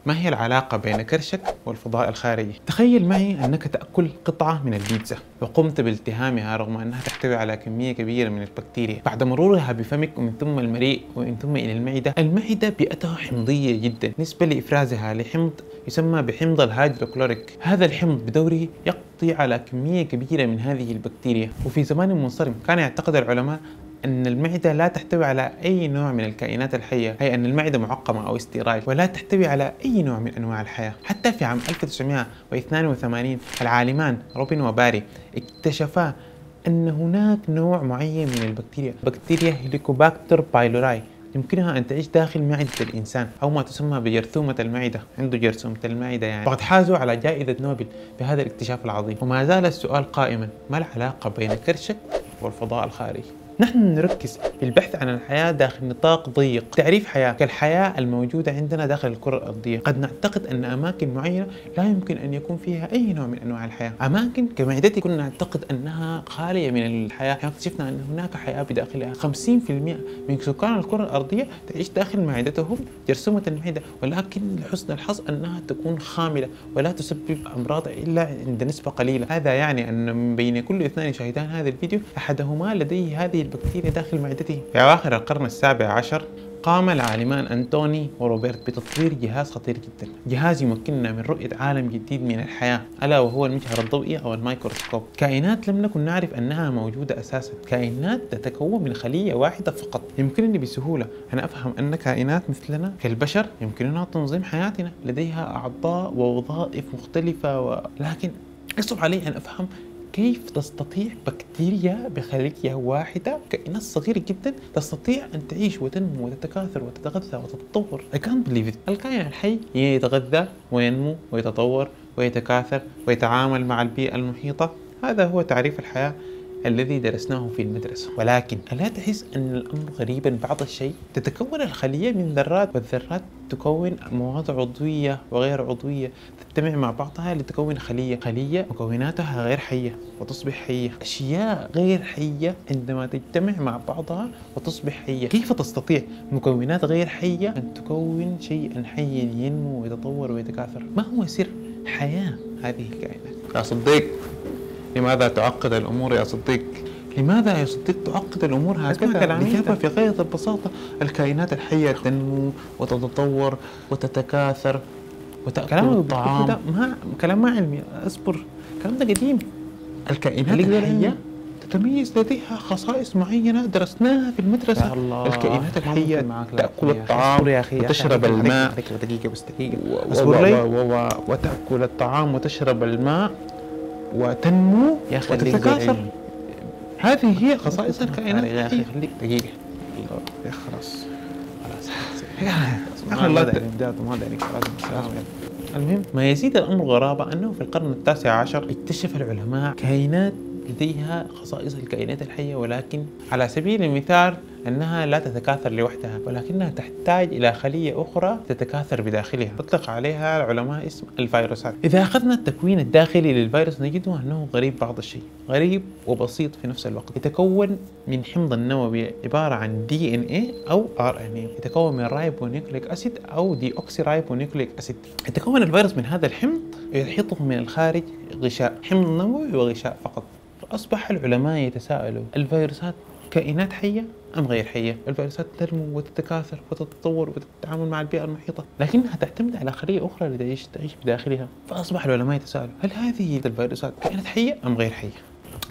ما هي العلاقة بين كرشك والفضاء الخارجي؟ تخيل معي أنك تأكل قطعة من البيتزا وقمت بالتهامها رغم أنها تحتوي على كمية كبيرة من البكتيريا. بعد مرورها بفمك ومن ثم المريء ومن ثم إلى المعدة، المعدة بيئتها حمضية جدا نسبة لإفرازها لحمض يسمى بحمض الهيدروكلوريك. هذا الحمض بدوره يقضي على كمية كبيرة من هذه البكتيريا. وفي زمان منصرم كان يعتقد العلماء أن المعدة لا تحتوي على أي نوع من الكائنات الحية، أي أن المعدة معقمة أو استيرال ولا تحتوي على أي نوع من أنواع الحياة. حتى في عام 1982 العالمان روبن وباري اكتشفا أن هناك نوع معين من البكتيريا، بكتيريا هيليكوباكتر بايلوراي، يمكنها أن تعيش داخل معدة الإنسان أو ما تسمى بجرثومة المعدة، عنده جرثومة المعدة يعني. وقد حازوا على جائزة نوبل بهذا الاكتشاف العظيم. وما زال السؤال قائما: ما العلاقة بين كرشك والفضاء الخارجي؟ نحن نركز في البحث عن الحياة داخل نطاق ضيق، تعريف حياة كالحياة الموجودة عندنا داخل الكرة الأرضية. قد نعتقد أن أماكن معينة لا يمكن أن يكون فيها أي نوع من أنواع الحياة، أماكن كمعدتي كنا نعتقد أنها خالية من الحياة، اكتشفنا أن هناك حياة بداخلها. 50% من سكان الكرة الأرضية تعيش داخل معدتهم جرثومة المعدة، ولكن لحسن الحظ أنها تكون خاملة ولا تسبب أمراض إلا عند نسبة قليلة. هذا يعني أن من بين كل اثنين يشاهدان هذا الفيديو أحدهما لديه هذه البكتيريا داخل معدته. في أواخر القرن السابع عشر قام العالمان أنتوني وروبرت بتطوير جهاز خطير جدا، جهاز يمكننا من رؤية عالم جديد من الحياة، ألا وهو المجهر الضوئي أو الميكروسكوب. كائنات لم نكن نعرف أنها موجودة أساسا، كائنات تتكون من خلية واحدة فقط. يمكنني بسهولة أن أفهم أن كائنات مثلنا كالبشر يمكننا تنظيم حياتنا، لديها أعضاء ووظائف مختلفة لكن يصعب علي أن أفهم كيف تستطيع بكتيريا بخلية واحدة، كائنات صغيرة جدا، تستطيع أن تعيش وتنمو وتتكاثر وتتغذى وتتطور. I can't believe it. الكائن الحي يتغذى وينمو ويتطور ويتكاثر ويتعامل مع البيئة المحيطة. هذا هو تعريف الحياة الذي درسناه في المدرسة. ولكن ألا تحس أن الأمر غريبا بعض الشيء؟ تتكون الخلية من ذرات، والذرات تكون مواد عضوية وغير عضوية تجتمع مع بعضها لتكون خلية مكوناتها غير حية وتصبح حية. أشياء غير حية عندما تجتمع مع بعضها وتصبح حية. كيف تستطيع مكونات غير حية أن تكون شيئا حيا ينمو ويتطور ويتكاثر؟ ما هو سر حياة هذه الكائنات؟ يا صديق، لماذا تعقد الأمور يا صديق؟ لماذا يا صديق تعقد الأمور هكذا؟ الإجابة في غاية البساطة: الكائنات الحية تنمو وتتطور وتتكاثر وتأكل الطعام. كلام ما علمي، أصبر، الكلام ده قديم. الكائنات الحية تتميز، لديها خصائص معينة درسناها في المدرسة. الكائنات الحية تأكل الطعام وتشرب الماء. دقيقة بس دقيقة، أصبر لي. وتأكل الطعام وتشرب الماء وتنمو وتتكاثر. هذه هي خصائص الكائنات. يا أخي خليك دقيقة. يا خلاص المهم، ما يزيد الأمر غرابة أنه في القرن التاسع عشر اكتشف العلماء كائنات لديها خصائص الكائنات الحية، ولكن على سبيل المثال أنها لا تتكاثر لوحدها، ولكنها تحتاج إلى خلية أخرى تتكاثر بداخلها، يطلق عليها العلماء اسم الفيروسات. إذا أخذنا التكوين الداخلي للفيروس نجده أنه غريب بعض الشيء، غريب وبسيط في نفس الوقت. يتكون من حمض نووي عبارة عن DNA أو RNA، يتكون من رايبونيوكليك أسيد أو دي أوكسي رايبونيوكليك أسيد. يتكون الفيروس من هذا الحمض، يحيطه من الخارج غشاء، حمض نووي وغشاء فقط. فأصبح العلماء يتساءلوا: الفيروسات كائنات حية أم غير حية؟ الفيروسات تنمو وتتكاثر وتتطور وتتعامل مع البيئة المحيطة، لكنها تعتمد على خلية أخرى لتعيش بداخلها. فأصبح العلماء يتساءلوا: هل هذه الفيروسات كائنات حية أم غير حية؟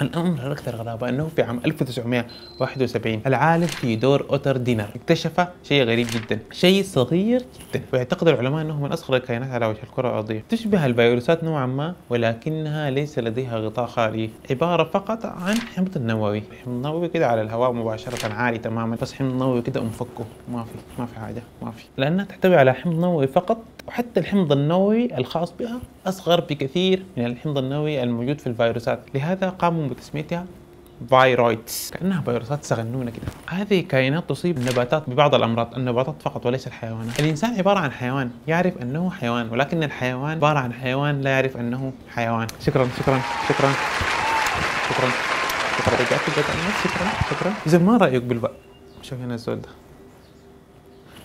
الأمر الأكثر غرابة أنه في عام 1971 العالم ثيودور أوتر دينر اكتشف شيء غريب جدا، شيء صغير جدا، ويعتقد العلماء أنه من أصغر الكائنات على وجه الكرة الأرضية. تشبه الفيروسات نوعا ما، ولكنها ليس لديها غطاء خارجي، عبارة فقط عن حمض نووي. حمض نووي كده على الهواء مباشرة عالي تماما، بس حمض نووي كده مفكه، ما في حاجة، ما في، لأنها تحتوي على حمض نووي فقط. وحتى الحمض النووي الخاص بها أصغر بكثير من الحمض النووي الموجود في الفيروسات، لهذا قاموا بتسميتها فيرويدز، كأنها فيروسات صغنونة كده. هذه كائنات تصيب النباتات ببعض الأمراض، النباتات فقط وليس الحيوانات. الإنسان عبارة عن حيوان يعرف أنه حيوان، ولكن الحيوان عبارة عن حيوان لا يعرف أنه حيوان. شكرا شكرا شكرا شكرا شكرا. إذا ما رأيك بالبقى؟ شوف هنا السؤال ده.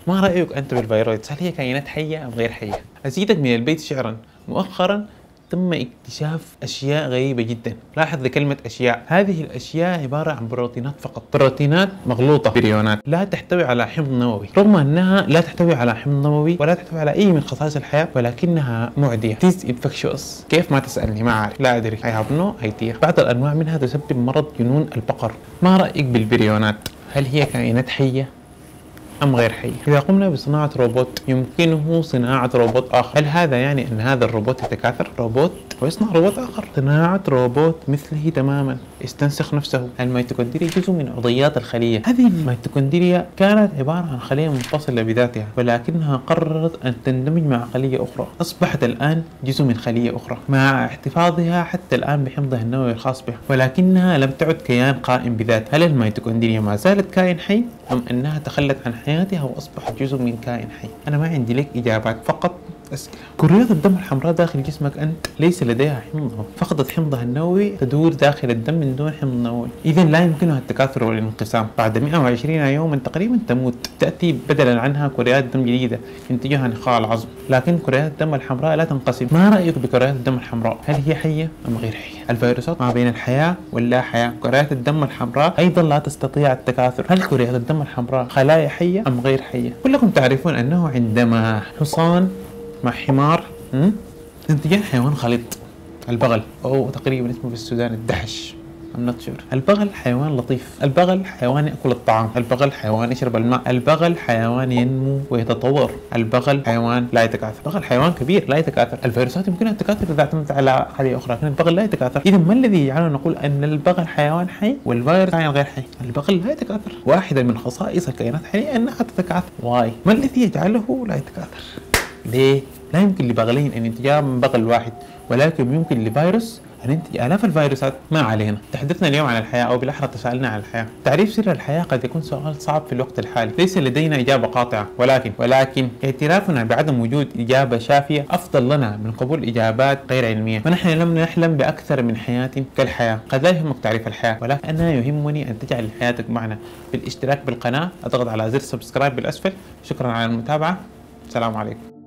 ما رأيك أنت بالفيرويدز؟ هل هي كائنات حية أم غير حية؟ أزيدك من البيت شعرا، مؤخرا تم اكتشاف أشياء غريبة جدا. لاحظ كلمة أشياء، هذه الأشياء عبارة عن بروتينات فقط، بروتينات مغلوطة بريونات، لا تحتوي على حمض نووي، رغم أنها لا تحتوي على حمض نووي ولا تحتوي على أي من خصائص الحياة، ولكنها معدية. This infectious. كيف ما تسألني، ما أعرف، لا أدري. I have no idea. بعض الأنواع منها تسبب مرض جنون البقر. ما رأيك بالبريونات؟ هل هي كائنات حية أم غير حي؟ إذا قمنا بصناعة روبوت يمكنه صناعة روبوت آخر، هل هذا يعني أن هذا الروبوت يتكاثر؟ روبوت ويصنع روبوت آخر. صناعة روبوت مثله تماما يستنسخ نفسه. الميتوكوندريا جزء من عضيات الخلية. هذه الميتوكوندريا كانت عبارة عن خلية منفصلة بذاتها، ولكنها قررت أن تندمج مع خلية أخرى، أصبحت الآن جزء من خلية أخرى مع احتفاظها حتى الآن بحمضها النووي الخاص بها، ولكنها لم تعد كيان قائم بذات. هل الميتوكوندريا ما زالت كائن حي أم أنها تخلت عن حياتها وأصبحت جزء من كائن حي؟ أنا ما عندي لك إجابات، فقط أسئلة. كريات الدم الحمراء داخل جسمك أنت ليس لديها حمض، فقدت حمضها النووي، تدور داخل الدم من دون حمض نووي، إذا لا يمكنها التكاثر والانقسام. بعد 120 يوما تقريبا تموت، تأتي بدلا عنها كريات دم جديدة ينتجها نخاع العظم، لكن كريات الدم الحمراء لا تنقسم. ما رأيك بكريات الدم الحمراء؟ هل هي حية أم غير حية؟ الفيروسات ما بين الحياة واللا حياة. كريات الدم الحمراء أيضا لا تستطيع التكاثر. هل كريات الدم الحمراء خلايا حية أم غير حية؟ كلكم تعرفون أنه عندما حصان مع حمار ينتجان حيوان خليط، البغل، أو تقريبا اسمه في السودان الدحش. البغل حيوان لطيف، البغل حيوان يأكل الطعام، البغل حيوان يشرب الماء، البغل حيوان ينمو ويتطور، البغل حيوان لا يتكاثر، البغل حيوان كبير لا يتكاثر. الفيروسات يمكنها التكاثر إذا اعتمدت على خلية أخرى، لكن البغل لا يتكاثر. إذا ما الذي يجعلنا نقول أن البغل حيوان حي والفيروس حيوان غير حي؟ البغل لا يتكاثر، واحدة من خصائص الكائنات الحية أنها تتكاثر. واي؟ ما الذي يجعله لا يتكاثر؟ ليه؟ لا يمكن لبغلين أن ينتجا من بغل واحد، ولكن يمكن لفيروس أن ينتج آلاف الفيروسات. ما علينا. تحدثنا اليوم عن الحياة، أو بالأحرى تساءلنا عن الحياة. تعريف سر الحياة قد يكون سؤال صعب في الوقت الحالي، ليس لدينا إجابة قاطعة، ولكن اعترافنا بعدم وجود إجابة شافية أفضل لنا من قبول إجابات غير علمية. ونحن لم نحلم بأكثر من حياة كالحياة. قد لا يهمك تعريف الحياة، ولكن أنا يهمني أن تجعل حياتك معنا بالاشتراك بالقناة، اضغط على زر سبسكرايب بالأسفل. شكرا على المتابعة، السلام عليكم.